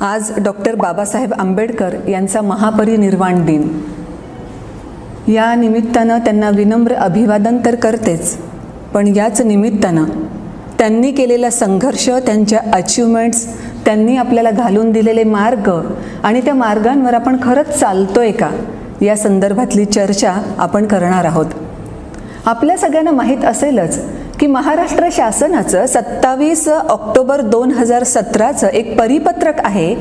आज डॉक्टर बाबासाहेब आंबेडकर यांचा महापरिनिर्वाण दिन. या निमित्तानं त्यांना विनम्र अभिवादन तर करतेच, पण याच निमित्तानं त्यांनी केलेला संघर्ष, त्यांच्या अचिव्हमेंट्स, त्यांनी आपल्याला घालून दिलेले मार्ग आणि त्या मार्गांवर आपण खरंच चालतोय का, या संदर्भातली चर्चा आपण करणार आहोत. आपल्या सगळ्यांना माहीत असेलच की महाराष्ट्र शासनाचं 27 ऑक्टोबर 2017चं एक परिपत्रक आहे,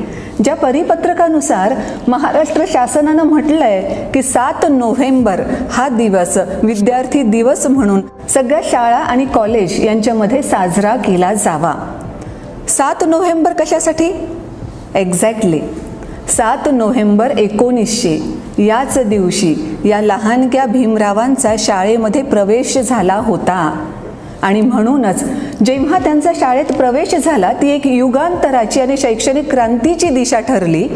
ज्या परिपत्रकानुसार महाराष्ट्र शासनानं म्हटलंय की 7 नोव्हेंबर हा दिवस विद्यार्थी दिवस म्हणून सगळ्या शाळा आणि कॉलेज यांच्यामध्ये साजरा केला जावा. 7 नोव्हेंबर कशासाठी? एक्झॅक्टली 7 नोव्हेंबर 1900 याच दिवशी या लहानग्या भीमरावांचा शाळेमध्ये प्रवेश झाला होता. आणि म्हणूनच जेव्हा त्यांचा शाळेत प्रवेश झाला, ती एक युगांतराची आणि शैक्षणिक क्रांतीची दिशा ठरली.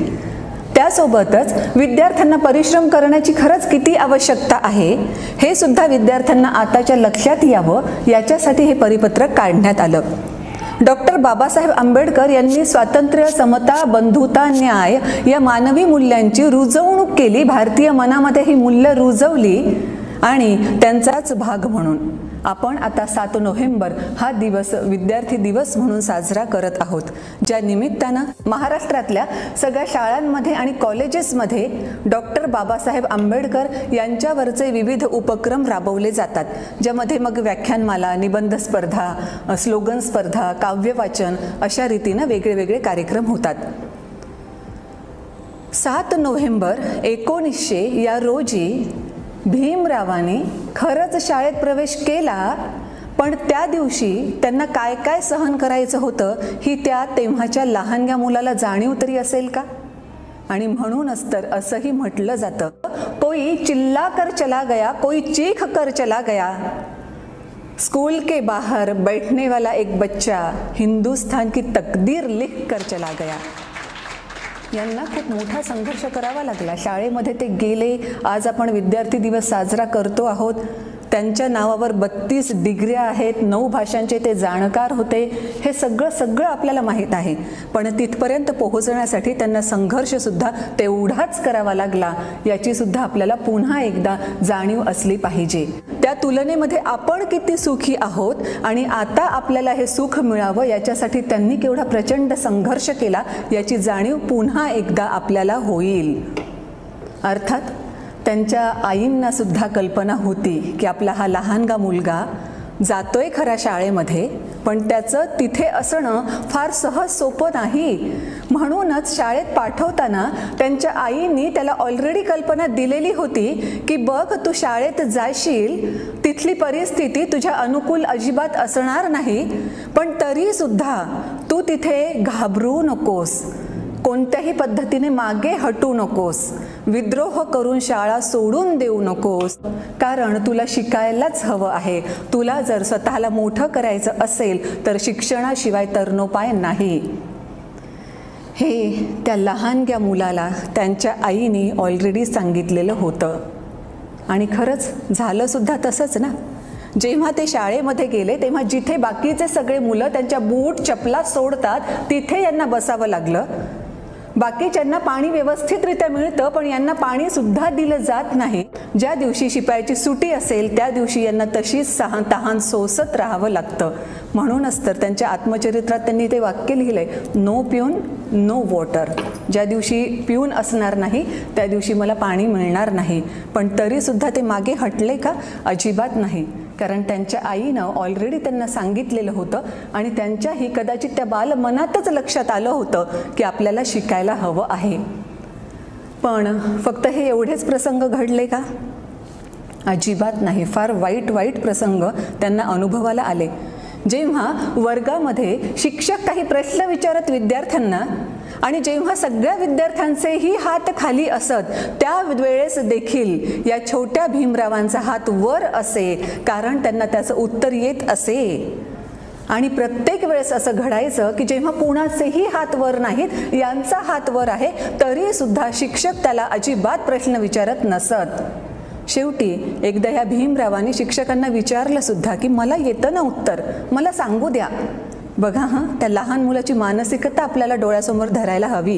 त्यासोबतच विद्यार्थ्यांना परिश्रम करण्याची खरंच किती आवश्यकता आहे हे सुद्धा विद्यार्थ्यांना आताच्या लक्षात यावं, याच्यासाठी हे परिपत्रक काढण्यात आलं. डॉक्टर बाबासाहेब आंबेडकर यांनी स्वातंत्र्य, समता, बंधुता, न्याय या मानवी मूल्यांची रुजवणूक केली. भारतीय मनामध्ये ही मूल्य रुजवली आणि त्यांचाच भाग म्हणून आपण आता 7 नोव्हेंबर हा दिवस विद्यार्थी दिवस म्हणून साजरा करत आहोत, ज्या निमित्तानं महाराष्ट्रातल्या सगळ्या शाळांमध्ये आणि कॉलेजेसमध्ये डॉक्टर बाबासाहेब आंबेडकर यांच्यावरचे विविध उपक्रम राबवले जातात, ज्यामध्ये मग व्याख्यानमाला, निबंध स्पर्धा, स्लोगन स्पर्धा, काव्यवाचन अशा रीतीनं वेगळे कार्यक्रम होतात. 7 नोव्हेंबर 1900 या रोजी भीमरावांनी खरंच शाळेत प्रवेश केला, पण त्या दिवशी त्यांना काय काय सहन करायचं होतं ही त्या तेव्हाच्या लहानग्या मुलाला जाणीव तरी असेल का? आणि म्हणूनच तर असंही म्हटलं जातं, कोई चिल्ला कर चला गया, कोई चीख कर चला गया, स्कूल के बाहर बैठने वाला एक बच्चा हिंदुस्तान की तकदीर लिख कर चला गया. यांना खूप मोठा संघर्ष करावा लागला. शाळेमध्ये ते गेले. आज आपण विद्यार्थी दिवस साजरा करतो आहोत. त्यांच्या नावावर 32 डिग्र्या आहेत, 9 भाषांचे ते जाणकार होते. हे सगळं आपल्याला माहीत आहे, पण तिथपर्यंत पोहोचण्यासाठी त्यांना संघर्षसुद्धा तेवढाच करावा लागला, याची सुद्धा आपल्याला पुन्हा एकदा जाणीव असली पाहिजे. त्या तुलनेमध्ये आपण किती सुखी आहोत आणि आता आपल्याला हे सुख मिळावं याच्यासाठी त्यांनी केवढा प्रचंड संघर्ष केला, याची जाणीव पुन्हा एकदा आपल्याला होईल. अर्थात त्यांच्या आईंना सुद्धा कल्पना होती की आपला हा लहानगा मुलगा जातोय खऱ्या शाळेमध्ये, पण त्याचं तिथे असणं फार सहज सोपं नाही. म्हणूनच शाळेत पाठवताना त्यांच्या आईंनी त्याला ऑलरेडी कल्पना दिलेली होती की बघ, तू शाळेत जाशील, तिथली परिस्थिती तुझ्या अनुकूल अजिबात असणार नाही, पण तरी सुद्धा तू तिथे घाबरू नकोस, कोणत्याही पद्धतीने मागे हटू नकोस, विद्रोह करून शाळा सोडून देऊ नकोस, कारण तुला शिकायलाच हवं आहे. तुला जर स्वतःला मोठं करायचं असेल तर शिक्षणाशिवाय तरणोपाय नाही. हे त्या लहानग्या मुलाला त्यांच्या आईने ऑलरेडी सांगितलेलं होतं आणि खरंच झालं सुद्धा तसंच ना. जेव्हा ते शाळेमध्ये गेले तेव्हा जिथे बाकीचे सगळे मुलं त्यांच्या बूट चपला सोडतात तिथे यांना बसावं लागलं. बाकीच्यांना पाणी व्यवस्थितरित्या मिळतं, पण यांना पाणी सुद्धा दिलं जात नाही. ज्या दिवशी शिपायाची सुटी असेल त्या दिवशी यांना तशीच तहान सोसत राहावं लागतं. म्हणूनच तर त्यांच्या आत्मचरित्रात त्यांनी ते वाक्य लिहिलंय, नो पिऊन नो वॉटर. ज्या दिवशी पिऊन असणार नाही त्या दिवशी मला पाणी मिळणार नाही. पण तरी सुद्धा ते मागे हटले का? अजिबात नाही, कारण त्यांच्या आईनं ऑलरेडी त्यांना सांगितलेलं होतं आणि त्यांच्याही कदाचित त्या बालमनातच लक्षात आलं होतं की आपल्याला शिकायला हवं आहे. पण फक्त हे एवढेच प्रसंग घडले का? अजिबात नाही. फार वाईट प्रसंग त्यांना अनुभवाला आले. जेव्हा वर्गामध्ये शिक्षक काही प्रश्न विचारत विद्यार्थ्यांना आणि जेव्हा सगळ्या विद्यार्थ्यांचेही हात खाली असत, त्या वेळेस देखील या छोट्या भीमरावांचा हात वर असे, कारण त्यांना त्याचं उत्तर येत असे. आणि प्रत्येक वेळेस असं घडायचं की जेव्हा कुणाचेही हात वर नाहीत, यांचा हात वर आहे, तरी सुद्धा शिक्षक त्याला अजिबात प्रश्न विचारत नसत. शेवटी एकदा ह्या भीमरावांनी शिक्षकांना विचारलं सुद्धा की मला येतं ना उत्तर, मला सांगू द्या. बघा हां, त्या लहान मुलाची मानसिकता आपल्याला डोळ्यासमोर धरायला हवी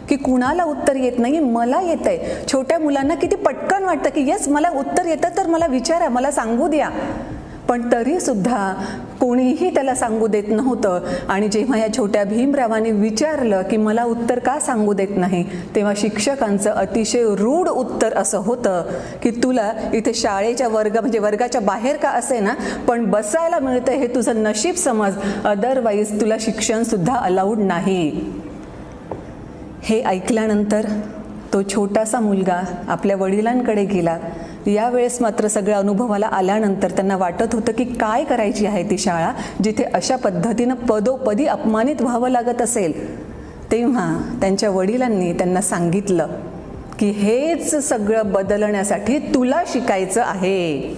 की कुणाला उत्तर येत नाही, मला येत आहे. छोट्या मुलांना किती पटकन वाटतं की येस मला उत्तर येतं तर मला विचारा, मला सांगू द्या. पण तरीसुद्धा कोणीही त्याला सांगू देत नव्हतं. आणि जेव्हा या छोट्या भीमरावांनी विचारलं की मला उत्तर का सांगू देत नाही, तेव्हा शिक्षकांचं अतिशय रूढ उत्तर असं होतं की तुला इथे शाळेच्या म्हणजे वर्गाच्या बाहेर का असे ना, पण बसायला मिळतं हे तुझं नशीब समज, अदरवाईज तुला शिक्षणसुद्धा अलाउड नाही. हे ऐकल्यानंतर तो छोटासा मुलगा आपल्या वडिलांकडे गेला. यावेळेस मात्र सगळ्या अनुभवाला आल्यानंतर त्यांना वाटत होतं की काय करायची आहे ती शाळा जिथे अशा पद्धतीनं पदोपदी अपमानित व्हावं लागत असेल. तेव्हा त्यांच्या वडिलांनी त्यांना सांगितलं की हेच सगळं बदलण्यासाठी तुला शिकायचं आहे.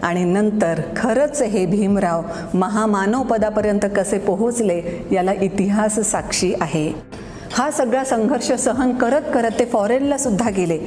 आणि नंतर खरंच हे भीमराव महामानव पदापर्यंत कसे पोहोचले याला इतिहास साक्षी आहे. हा सगळा संघर्ष सहन करत करत ते फॉरेनला सुद्धा गेले.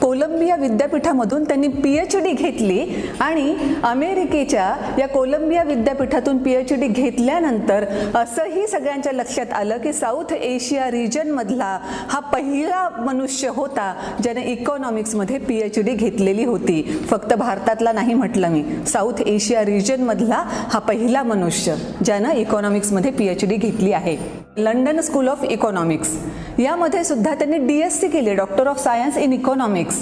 कोलंबिया विद्यापीठामधून त्यांनी PhD घेतली आणि अमेरिकेच्या या कोलंबिया विद्यापीठातून PhD घेतल्यानंतर असंही सगळ्यांच्या लक्षात आलं की साऊथ एशिया रिजनमधला हा पहिला मनुष्य होता ज्याने इकॉनॉमिक्समध्ये PhD घेतलेली होती. फक्त भारतातला नाही म्हटलं मी, साऊथ एशिया रिजनमधला हा पहिला मनुष्य ज्यानं इकॉनॉमिक्समध्ये PhD घेतली आहे. लंडन स्कूल ऑफ इकॉनॉमिक्स यामध्ये सुद्धा त्यांनी DSc केले, doctor of science in economics.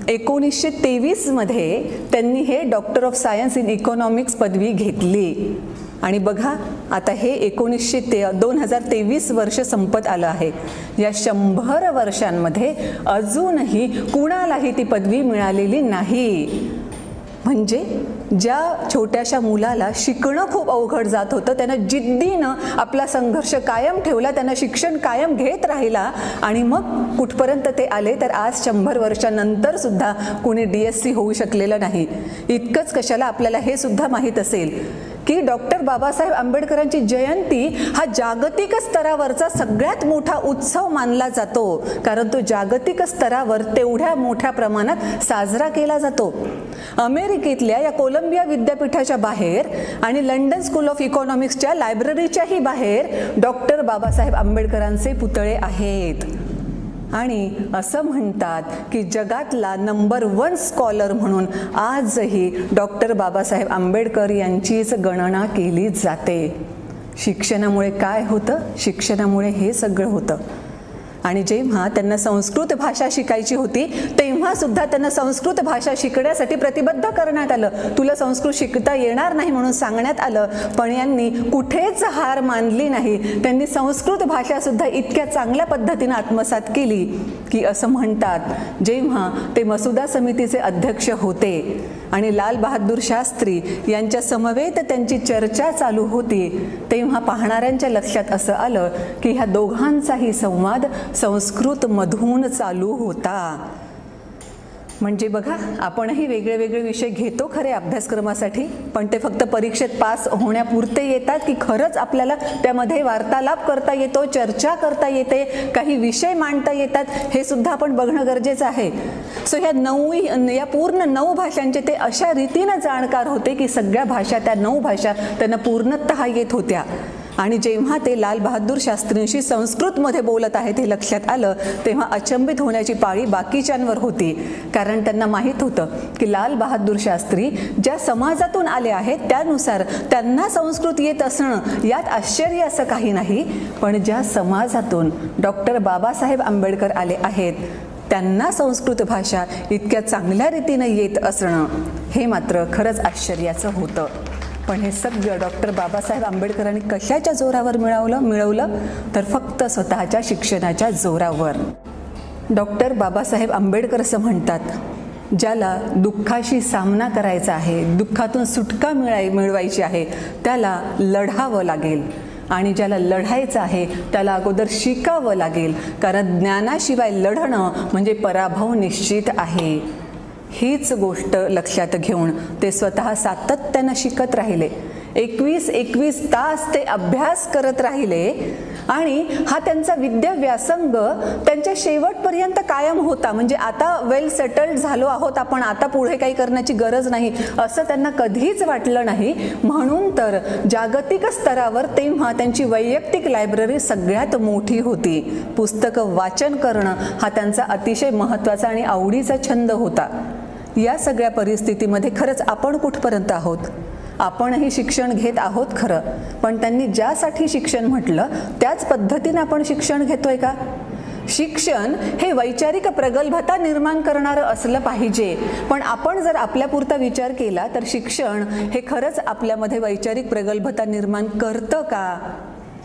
1923 मध्ये त्यांनी हे doctor of science in economics पदवी घेतली. आणि बघा आता हे 2023 वर्ष संपत आलं आहे. या 100 वर्षांमध्ये अजूनही कुणालाही ती पदवी मिळालेली नाही. म्हणजे ज्या छोट्याशा मुलाला शिकणं खूप अवघड जात होतं त्यानं जिद्दीनं आपला संघर्ष कायम ठेवला, त्यानं शिक्षण कायम घेत राहिला आणि मग कुठपर्यंत ते आले तर आज 100 वर्षानंतर सुद्धा कोणी DSc होऊ शकलेलं नाही. इतकंच कशाला आपल्याला हे सुद्धा माहीत असेल की डॉक्टर बाबासाहेब आंबेडकरांची जयंती हा जागतिक स्तरावरचा सगळ्यात मोठा उत्सव मानला जातो, कारण तो जागतिक स्तरावर तेवढ्या मोठ्या प्रमाणात साजरा केला जातो. अमेरिकेतल्या या कोलंबिया विद्यापीठाच्या बाहेर आणि लंडन स्कूल ऑफ इकॉनॉमिक्सच्या लायब्ररीच्याही बाहेर डॉक्टर बाबासाहेब आंबेडकरांचे पुतळे आहेत. आणि असं म्हणतात की जगातला नंबर 1 स्कॉलर म्हणून आजही डॉक्टर बाबासाहेब आंबेडकर यांचीच गणना केली जाते. शिक्षणामुळे काय होतं? शिक्षणामुळे हे सगळं होतं. आणि जेव्हा त्यांना संस्कृत भाषा शिकायची होती तेव्हा सुद्धा त्यांना संस्कृत भाषा शिकण्यासाठी प्रतिबद्ध करण्यात आलं. तुला संस्कृत शिकता येणार नाही म्हणून सांगण्यात आलं, पण यांनी कुठेच हार मानली नाही. त्यांनी संस्कृत भाषा सुद्धा इतक्या चांगल्या पद्धतीने आत्मसात केली की असं म्हणतात जेव्हा ते मसुदा समितीचे अध्यक्ष होते आणि लाल बहादूर शास्त्री यांच्या समवेत त्यांची चर्चा चालू होती तेव्हा पाहणाऱ्यांच्या लक्षात असं आलं की ह्या दोघांचाही संवाद संस्कृतमधून चालू होता. म्हणजे बघा आपणही वेगळे वेगळे विषय घेतो खरे अभ्यासक्रमासाठी, पण ते फक्त परीक्षेत पास होण्यापुरते येतात की खरंच आपल्याला त्यामध्ये वार्तालाप करता येतो, चर्चा करता येते, काही विषय मांडता येतात, हे सुद्धा आपण बघणं गरजेचं आहे. सो या पूर्ण 9 भाषांचे ते अशा रीतीनं जाणकार होते की सगळ्या भाषा, त्या 9 भाषा त्यांना पूर्णतः येत होत्या. आणि जेव्हा ते लाल बहादूर शास्त्रींशी संस्कृतमध्ये बोलत आहेत हे लक्षात आलं तेव्हा अचंबित होण्याची पाळी बाकीच्यांवर होती, कारण त्यांना माहीत होतं की लाल बहादूर शास्त्री ज्या समाजातून आले आहेत त्यानुसार त्यांना संस्कृत येत असणं यात आश्चर्य असं काही नाही, पण ज्या समाजातून डॉक्टर बाबासाहेब आंबेडकर आले आहेत त्यांना संस्कृत भाषा इतक्या चांगल्या रीतीनं येत असणं हे मात्र खरंच आश्चर्याचं होतं. पण हे सगळं डॉक्टर बाबासाहेब आंबेडकरांनी कशाच्या जोरावर मिळवलं तर फक्त स्वतःच्या शिक्षणाच्या जोरावर. डॉक्टर बाबासाहेब आंबेडकर असं म्हणतात, ज्याला दुःखाशी सामना करायचा आहे, दुःखातून सुटका मिळवायची आहे त्याला लढावं लागेल, आणि ज्याला लढायचं आहे त्याला अगोदर शिकावं लागेल, कारण ज्ञानाशिवाय लढणं म्हणजे पराभव निश्चित आहे. हीच गोष्ट लक्षात घेऊन ते स्वतः सातत्यानं शिकत राहिले. 21 तास ते अभ्यास करत राहिले आणि हा त्यांचा विद्या व्यासंग त्यांच्या शेवटपर्यंत कायम होता. म्हणजे आता वेल सेटल्ड झालो आहोत आपण, आता पुढे काही करण्याची गरज नाही असं त्यांना कधीच वाटलं नाही. म्हणून तर जागतिक स्तरावर तेव्हा त्यांची वैयक्तिक लायब्ररी सगळ्यात मोठी होती. पुस्तकं वाचन करणं हा त्यांचा अतिशय महत्त्वाचा आणि आवडीचा छंद होता. या सगळ्या परिस्थितीमध्ये खरंच आपण कुठपर्यंत आहोत? आपणही शिक्षण घेत आहोत खरं, पण त्यांनी ज्यासाठी शिक्षण म्हटलं त्याच पद्धतीने आपण शिक्षण घेतोय का? शिक्षण हे वैचारिक प्रगल्भता निर्माण करणारं असलं पाहिजे, पण आपण जर आपल्यापुरता विचार केला तर शिक्षण हे खरंच आपल्यामध्ये वैचारिक प्रगल्भता निर्माण करतं का?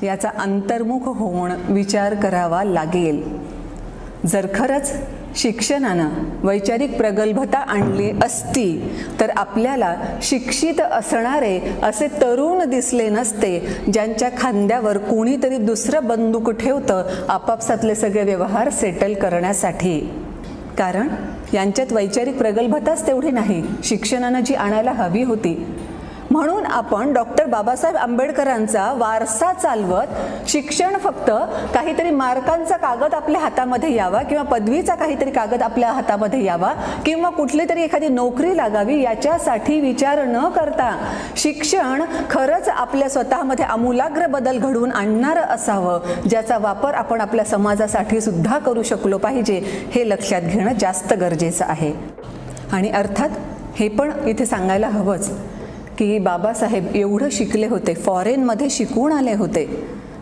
याचा अंतर्मुख होऊन विचार करावा लागेल. जर खरंच शिक्षणानं वैचारिक प्रगल्भता आणली असती तर आपल्याला शिक्षित असणारे असे तरुण दिसले नसते, ज्यांच्या खांद्यावर कोणीतरी दुसरं बंदूक ठेवतं आपापसातले सगळे व्यवहार सेटल करण्यासाठी. कारण यांच्यात वैचारिक प्रगल्भताच तेवढी नाही, शिक्षणानं जी आणायला हवी होती. म्हणून आपण डॉक्टर बाबासाहेब आंबेडकरांचा वारसा चालवत शिक्षण फक्त काहीतरी मार्कांचा कागद आपल्या हातामध्ये यावा किंवा पदवीचा काहीतरी कागद आपल्या हातामध्ये यावा किंवा कुठली तरी एखादी नोकरी लागावी याच्यासाठी विचार न करता शिक्षण खरंच आपल्या स्वतःमध्ये आमूलाग्र बदल घडवून आणणारं असावं, ज्याचा वापर आपण आपल्या समाजासाठी सुद्धा करू शकलो पाहिजे, हे लक्षात घेणं जास्त गरजेचं आहे. आणि अर्थात हे पण इथे सांगायला हवंच की बाबासाहेब एवढं शिकले होते, फॉरेनमध्ये शिकून आले होते.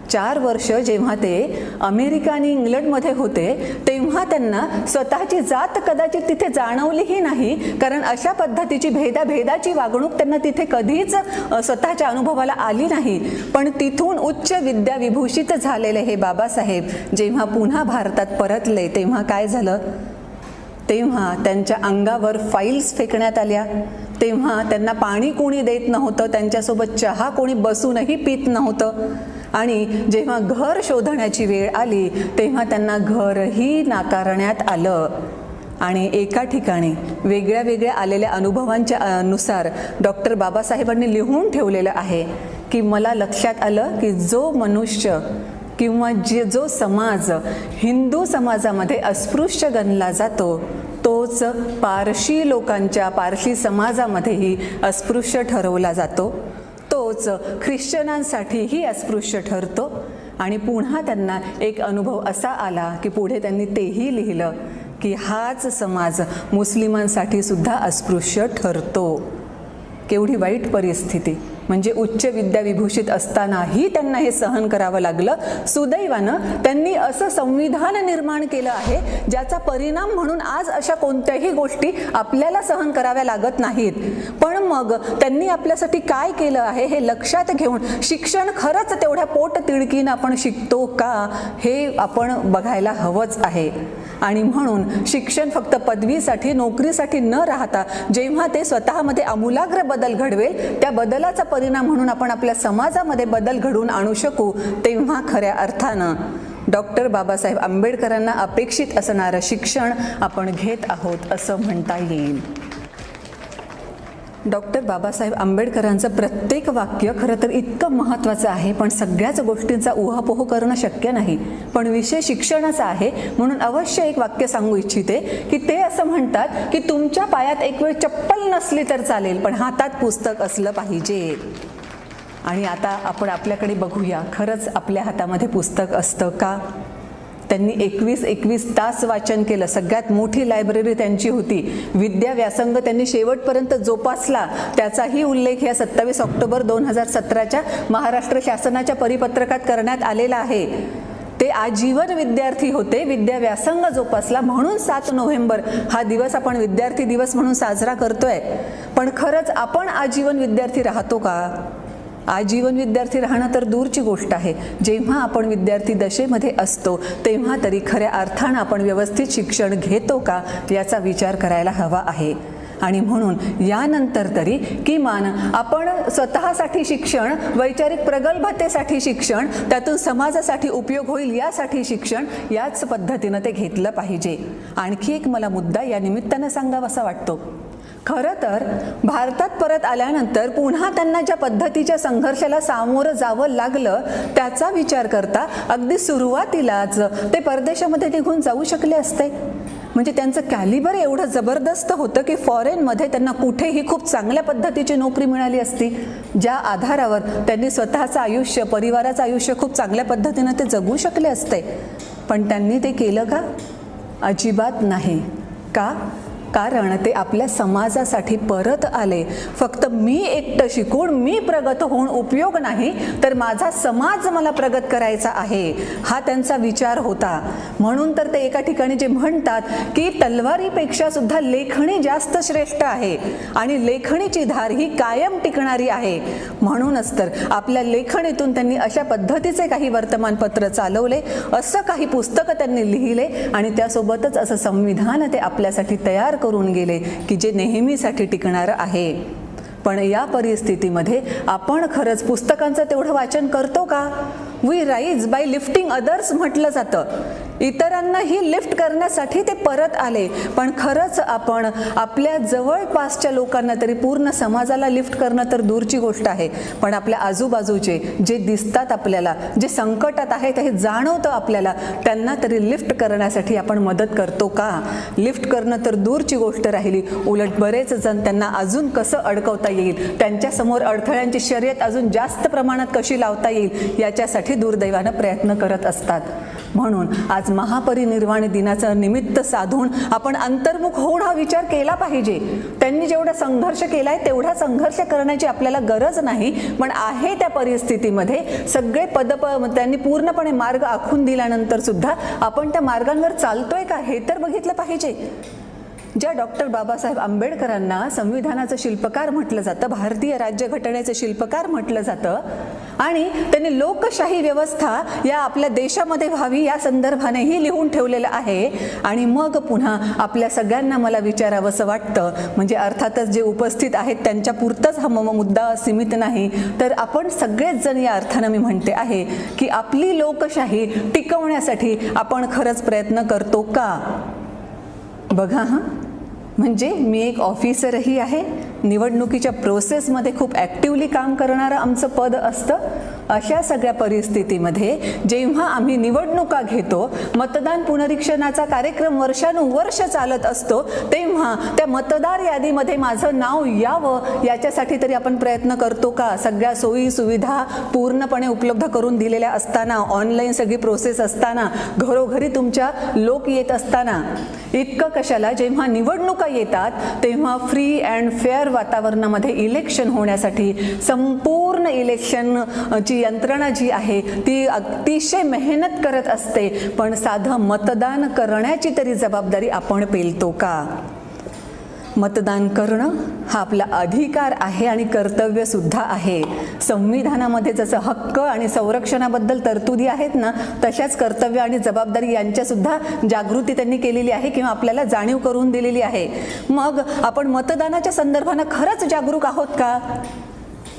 4 वर्ष जेव्हा ते अमेरिका आणि इंग्लंडमध्ये होते तेव्हा त्यांना स्वतःची जात कदाचित तिथे जाणवलीही नाही, कारण अशा पद्धतीची भेदाची वागणूक त्यांना तिथे कधीच स्वतःच्या अनुभवाला आली नाही. पण तिथून उच्च विद्या विभूषित झालेले हे बाबासाहेब जेव्हा पुन्हा भारतात परतले तेव्हा काय झालं? तेव्हा त्यांच्या अंगावर फाईल्स फेकण्यात आल्या, तेव्हा त्यांना पाणी कोणी देत नव्हतं, त्यांच्यासोबत चहा कोणी बसूनही पित नव्हतं. आणि जेव्हा घर शोधण्याची वेळ आली तेव्हा त्यांना घरही नाकारण्यात आलं. आणि एका ठिकाणी वेगळ्या वेगळ्या आलेल्या अनुभवांच्या नुसार डॉक्टर बाबासाहेबांनी लिहून ठेवलेलं आहे की मला लक्षात आलं की जो मनुष्य किंवा जो समाज हिंदू समाजामध्ये अस्पृश्य गणला जातो तोच पारशी समाजामध्येही अस्पृश्य ठरवला जातो, तोच ख्रिश्चनांसाठीही अस्पृश्य ठरतो. आणि पुन्हा त्यांना एक अनुभव असा आला की पुढे त्यांनी तेही लिहिलं की हाच समाज मुस्लिमांसाठी सुद्धा अस्पृश्य ठरतो. केवढी वाईट परिस्थिती! म्हणजे उच्च विद्या विभूषित असतानाही त्यांना हे सहन करावं लागलं. सुदैवानं त्यांनी असं संविधान निर्माण केलं आहे ज्याचा परिणाम म्हणून आज अशा कोणत्याही गोष्टी आपल्याला सहन कराव्या लागत नाहीत. पण मग त्यांनी आपल्यासाठी काय केलं आहे हे लक्षात घेऊन शिक्षण खरंच तेवढ्या पोट तिडकीनं आपण शिकतो का हे आपण बघायला हवंच आहे. आणि म्हणून शिक्षण फक्त पदवीसाठी नोकरीसाठी न राहता जेव्हा ते स्वतःमध्ये आमूलाग्र बदल घडवेल त्या बदलाचा परिणाम म्हणून आपण आपल्या समाजामध्ये बदल घडवून आणू शकू, तेव्हा खऱ्या अर्थानं डॉक्टर बाबासाहेब आंबेडकरांना अपेक्षित असणारं शिक्षण आपण घेत आहोत असं म्हणता येईल. डॉक्टर बाबासाहेब आंबेडकरांचं प्रत्येक वाक्य खरं तर इतकं महत्त्वाचं आहे, पण सगळ्याच गोष्टींचा उहापोह करणं शक्य नाही. पण विषय शिक्षणाचा आहे म्हणून अवश्य एक वाक्य सांगू इच्छिते की ते असं म्हणतात की तुमच्या पायात एक वेळ चप्पल नसली तर चालेल, पण हातात पुस्तक असलं पाहिजे. आणि आता आपण आपल्याकडे बघूया, खरंच आपल्या हातामध्ये पुस्तक असतं का? त्यांनी 21 तास वाचन केलं. सगळ्यात मोठी लायब्ररी त्यांची होती. विद्या व्यासंग त्यांनी शेवटपर्यंत जोपासला. त्याचाही उल्लेख या 27 ऑक्टोबर 2017च्या महाराष्ट्र शासनाच्या परिपत्रकात करण्यात आलेला आहे. ते आजीवन विद्यार्थी होते, विद्या व्यासंग जोपासला म्हणून 7 नोव्हेंबर हा दिवस आपण विद्यार्थी दिवस म्हणून साजरा करतोय. पण खरंच आपण आजीवन विद्यार्थी राहतो का? आजीवन विद्यार्थी राहणं तर दूरची गोष्ट आहे. जेव्हा आपण विद्यार्थी दशेमध्ये असतो तेव्हा तरी खऱ्या अर्थानं आपण व्यवस्थित शिक्षण घेतो का याचा विचार करायला हवा आहे. आणि म्हणून यानंतर तरी किमान आपण स्वतःसाठी शिक्षण, वैचारिक प्रगल्भतेसाठी शिक्षण, त्यातून समाजासाठी उपयोग होईल यासाठी शिक्षण, याच पद्धतीनं ते घेतलं पाहिजे. आणखी एक मला मुद्दा या निमित्तानं सांगावासा वाटतो. खरं तर भारतात परत आल्यानंतर पुन्हा त्यांना ज्या पद्धतीच्या संघर्षाला सामोरं जावं लागलं त्याचा विचार करता अगदी सुरुवातीलाच ते परदेशामध्ये निघून जाऊ शकले असते. म्हणजे त्यांचं कॅलिबर एवढं जबरदस्त होतं की फॉरेनमध्ये त्यांना कुठेही खूप चांगल्या पद्धतीची नोकरी मिळाली असती, ज्या आधारावर त्यांनी स्वतःचं आयुष्य, परिवाराचं आयुष्य खूप चांगल्या पद्धतीनं ते जगू शकले असते. पण त्यांनी ते केलं का? अजिबात नाही. का? कारण ते आपल्या समाजासाठी परत आले. फक्त मी एकटं शिकून मी प्रगत होऊन उपयोग नाही, तर माझा समाज मला प्रगत करायचा आहे, हा त्यांचा विचार होता. म्हणून तर ते एका ठिकाणी जे म्हणतात की तलवारीपेक्षा सुद्धा लेखणी जास्त श्रेष्ठ आहे आणि लेखणीची धार ही कायम टिकणारी आहे. म्हणूनच तर आपल्या लेखणीतून त्यांनी अशा पद्धतीचे काही वर्तमानपत्र चालवले, असं काही पुस्तकं त्यांनी लिहिले आणि त्यासोबतच असं संविधान ते आपल्यासाठी तयार करून गेले की जे नेहमीसाठी टिकणारं आहे. पण या परिस्थितीमध्ये आपण खरंच पुस्तकांचं तेवढं वाचन करतो का? We rise by lifting others म्हटलं जातं. इतरांनाही लिफ्ट करण्यासाठी ते परत आले. पण खरंच आपण आपल्या जवळपासच्या लोकांना तरी, पूर्ण समाजाला लिफ्ट करणं तर दूरची गोष्ट आहे, पण आपल्या आजूबाजूचे जे दिसतात आपल्याला, जे संकटात आहेत हे जाणवतं आपल्याला, त्यांना तरी लिफ्ट करण्यासाठी आपण मदत करतो का? लिफ्ट करणं तर दूरची गोष्ट राहिली, उलट बरेच जण त्यांना अजून कसं अडकवता येईल, त्यांच्यासमोर अडथळ्यांची शर्यत अजून जास्त प्रमाणात कशी लावता येईल याच्यासाठी दुर्दैवानं प्रयत्न करत असतात. म्हणून आज महापरिनिर्वाण दिनाचं निमित्त साधून आपण अंतर्मुख होऊन हा विचार केला पाहिजे. त्यांनी जेवढा संघर्ष केलाय तेवढा संघर्ष करण्याची आपल्याला गरज नाही, पण आहे त्या परिस्थितीमध्ये सगळे त्यांनी पूर्णपणे मार्ग आखून दिल्यानंतर सुद्धा आपण त्या मार्गांवर चालतोय का हे तर बघितलं पाहिजे. ज्या डॉक्टर बाबासाहेब आंबेडकरांना संविधानाचं शिल्पकार म्हटलं जातं, भारतीय राज्यघटनेचं शिल्पकार म्हटलं जातं, आणि त्यांनी लोकशाही व्यवस्था या आपल्या देशामध्ये व्हावी या संदर्भानेही लिहून ठेवलेलं आहे. आणि मग पुन्हा आपल्या सगळ्यांना मला विचारावंसं वाटतं, म्हणजे अर्थातच जे उपस्थित आहेत त्यांच्या पुरतंच हा मुद्दा सीमित नाही, तर आपण सगळेच जण या अर्थानं मी म्हणते आहे की आपली लोकशाही टिकवण्यासाठी आपण खरंच प्रयत्न करतो का? बघा हां, म्हणजे मी एक ऑफिसरही आहे, निवडणुकीच्या प्रोसेसमध्ये खूप ॲक्टिवली काम करणारं आमचं पद असतं. अशा सगळ्या परिस्थितीमध्ये जेव्हा आम्ही निवडणुका घेतो, मतदान पुनरीक्षणाचा कार्यक्रम वर्षानुवर्ष चालत असतो, तेव्हा त्या मतदार यादीमध्ये माझं नाव यावं याच्यासाठी तरी आपण प्रयत्न करतो का? सगळ्या सोयी सुविधा पूर्णपणे उपलब्ध करून दिलेल्या असताना, ऑनलाईन सगळी प्रोसेस असताना, घरोघरी तुमच्या लोक येत असताना, इतकं कशाला जेव्हा निवडणुका येतात तेव्हा फ्री अँड फेअर वातावरणामध्ये इलेक्शन होण्यासाठी संपूर्ण इलेक्शनची यंत्रणा जी आहे ती अतिशय मेहनत करत असते. पण साधं मतदान करण्याची तरी जबाबदारी आपण पेलतो का? मतदान करणं हा आपला अधिकार आहे आणि कर्तव्य सुद्धा आहे. संविधानामध्ये जसं हक्क आणि संरक्षणाबद्दल तरतुदी आहेत ना, तशाच कर्तव्य आणि जबाबदारी यांच्यासुद्धा जागृती त्यांनी केलेली आहे किंवा आपल्याला जाणीव करून दिलेली आहे. मग आपण मतदानाच्या संदर्भानं खरंच जागरूक आहोत का?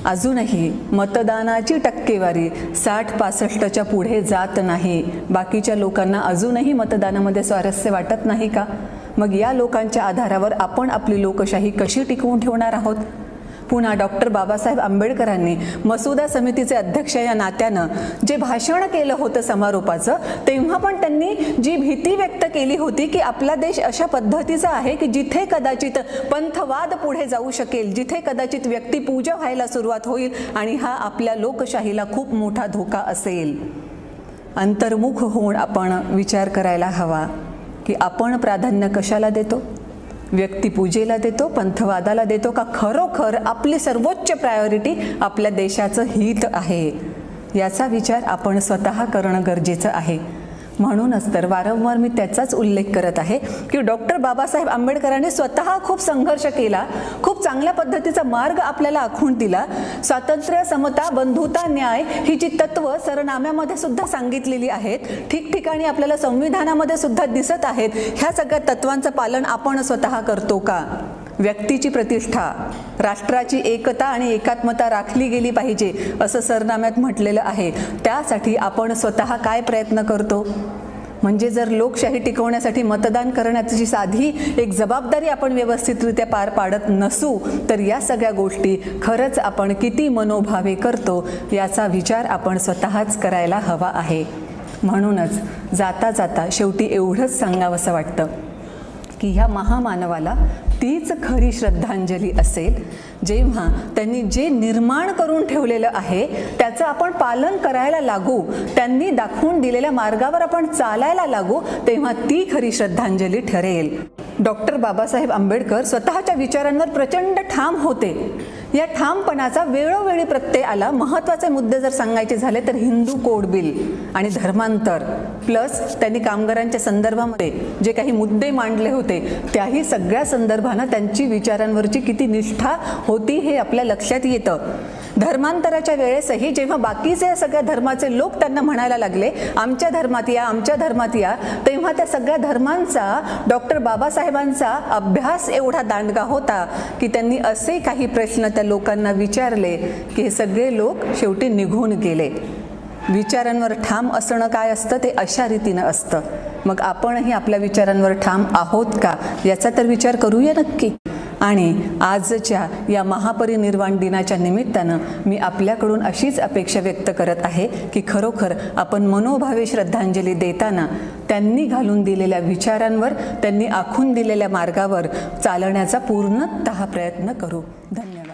अजूनही मतदानाची टक्केवारी 60-65च्या पुढे जात नाही. बाकीच्या लोकांना अजूनही मतदानामध्ये स्वारस्य वाटत नाही का? मग या लोकांच्या आधारावर आपण आपली लोकशाही कशी टिकवून ठेवणार आहोत? पुन्हा डॉक्टर बाबासाहेब आंबेडकरांनी मसुदा समितीचे अध्यक्ष या नात्यानं जे भाषण केलं होतं समारोपाचं, तेव्हा पण त्यांनी जी भीती व्यक्त केली होती की आपला देश अशा पद्धतीचा आहे की जिथे कदाचित पंथवाद पुढे जाऊ शकेल, जिथे कदाचित व्यक्तिपूजा व्हायला सुरुवात होईल आणि हा आपल्या लोकशाहीला खूप मोठा धोका असेल. अंतर्मुख होऊन आपण विचार करायला हवा की आपण प्राधान्य कशाला देतो? व्यक्तिपूजेला देतो, पंथवादाला देतो, का खरोखर आपली सर्वोच्च प्रायोरिटी आपल्या देशाचं हित आहे? याचा विचार आपण स्वतः करणं गरजेचं आहे. म्हणूनच तर वारंवार मी त्याचाच उल्लेख करत आहे की डॉक्टर बाबासाहेब आंबेडकरांनी स्वतः खूप संघर्ष केला, खूप चांगल्या पद्धतीचा मार्ग आपल्याला आखून दिला. स्वातंत्र्य, समता, बंधुता, न्याय ही जी तत्व सरनाम्यामध्ये सुद्धा सांगितलेली आहेत, ठिकठिकाणी आपल्याला संविधानामध्ये सुद्धा दिसत आहेत, ह्या सगळ्या तत्वांचं पालन आपण स्वतः करतो का? व्यक्तीची प्रतिष्ठा, राष्ट्राची एकता आणि एकात्मता राखली गेली पाहिजे असं सरनाम्यात म्हटलेलं आहे. त्यासाठी आपण स्वतः काय प्रयत्न करतो? म्हणजे जर लोकशाही टिकवण्यासाठी मतदान करण्याची साधी एक जबाबदारी आपण व्यवस्थितरित्या पार पाडत नसू तर या सगळ्या गोष्टी खरंच आपण किती मनोभावे करतो याचा विचार आपण स्वतःच करायला हवा आहे. म्हणूनच जाता जाता शेवटी एवढंच सांगावंसं वाटतं की ह्या महामानवाला तीच खरी श्रद्धांजली असेल जेव्हा त्यांनी जे निर्माण करून ठेवलेलं आहे त्याचं आपण पालन करायला लागू, त्यांनी दाखवून दिलेल्या मार्गावर आपण चालायला लागू, तेव्हा ती खरी श्रद्धांजली ठरेल. डॉक्टर बाबासाहेब आंबेडकर स्वतःच्या विचारांवर प्रचंड ठाम होते. या ठामपणाचा वेळोवेळी प्रत्यय आला. महत्त्वाचे मुद्दे जर सांगायचे झाले तर हिंदू कोड बिल आणि धर्मांतर प्लस त्यांनी कामगारांच्या संदर्भामध्ये जे काही मुद्दे मांडले होते त्याही सगळ्या संदर्भानं त्यांची विचारांवरची किती निष्ठा होती हे आपल्या लक्षात येतं. धर्मांतराच्या वेळेसही जेव्हा बाकीचे सगळ्या धर्माचे लोक त्यांना म्हणायला लागले आमच्या धर्मात या, आमच्या धर्मात या, तेव्हा त्या सगळ्या धर्मांचा डॉक्टर बाबासाहेबांचा अभ्यास एवढा दांडगा होता की त्यांनी असे काही प्रश्न त्या लोकांना विचारले की हे सगळे लोक शेवटी निघून गेले. विचारांवर ठाम असणं काय असतं ते अशा रीतीनं असतं. मग आपणही आपल्या विचारांवर ठाम आहोत का याचा तर विचार करूया नक्की. आणि आजच्या या महापरिनिर्वाण दिनाच्या निमित्तानं मी आपल्याकडून अशीच अपेक्षा व्यक्त करत आहे की खरोखर आपण मनोभावे श्रद्धांजली देताना त्यांनी घालून दिलेल्या विचारांवर, त्यांनी आखून दिलेल्या मार्गावर चालण्याचा पूर्णतः प्रयत्न करू. धन्यवाद.